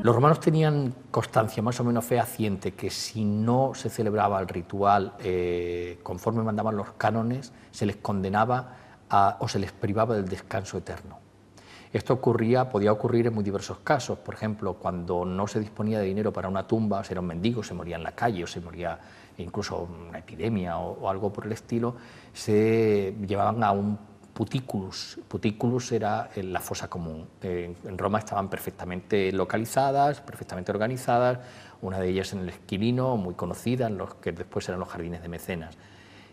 Los romanos tenían constancia más o menos fehaciente que si no se celebraba el ritual conforme mandaban los cánones, se les condenaba o se les privaba del descanso eterno. Esto podía ocurrir en muy diversos casos. Por ejemplo, cuando no se disponía de dinero para una tumba, o sea, era un mendigo, se moría en la calle, o se moría incluso una epidemia o algo por el estilo, se llevaban a un putículus. Putículus era la fosa común. En Roma estaban perfectamente localizadas, perfectamente organizadas, una de ellas en el Esquilino, muy conocida, en los que después eran los jardines de Mecenas.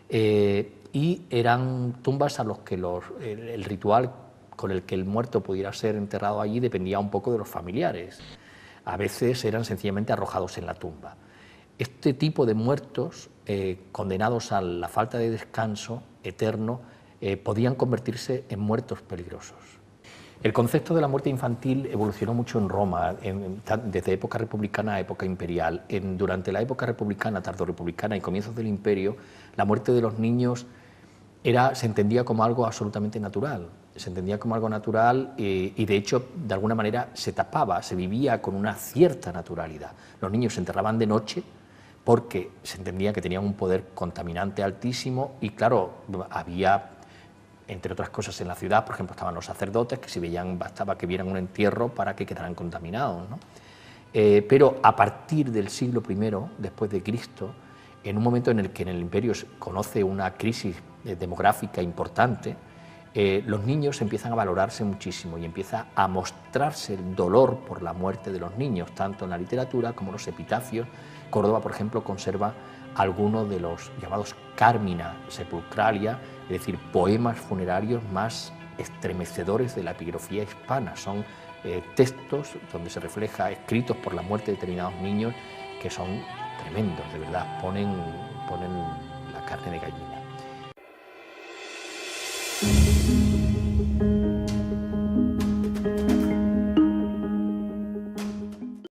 Y eran tumbas a los que el ritual con el que el muerto pudiera ser enterrado allí dependía un poco de los familiares. A veces eran sencillamente arrojados en la tumba. Este tipo de muertos, condenados a la falta de descanso eterno, podían convertirse en muertos peligrosos. El concepto de la muerte infantil evolucionó mucho en Roma, desde época republicana a época imperial. Durante la época republicana, tardorrepublicana y comienzos del imperio, la muerte de los niños se entendía como algo absolutamente natural. Se entendía como algo natural y de hecho, de alguna manera, se tapaba, se vivía con una cierta naturalidad. Los niños se enterraban de noche porque se entendía que tenían un poder contaminante altísimo y, claro, había, entre otras cosas, en la ciudad, por ejemplo, estaban los sacerdotes que si veían, bastaba que vieran un entierro para que quedaran contaminados, ¿no? Pero a partir del siglo I después de Cristo, en un momento en el que en el imperio se conoce una crisis demográfica importante, los niños empiezan a valorarse muchísimo y empieza a mostrarse el dolor por la muerte de los niños, tanto en la literatura como en los epitafios. Córdoba, por ejemplo, conserva algunos de los llamados Carmina Sepulcralia, es decir, poemas funerarios más estremecedores de la epigrafía hispana. Son textos donde se refleja, escritos por la muerte de determinados niños, que son tremendos, de verdad, ponen la carne de gallina.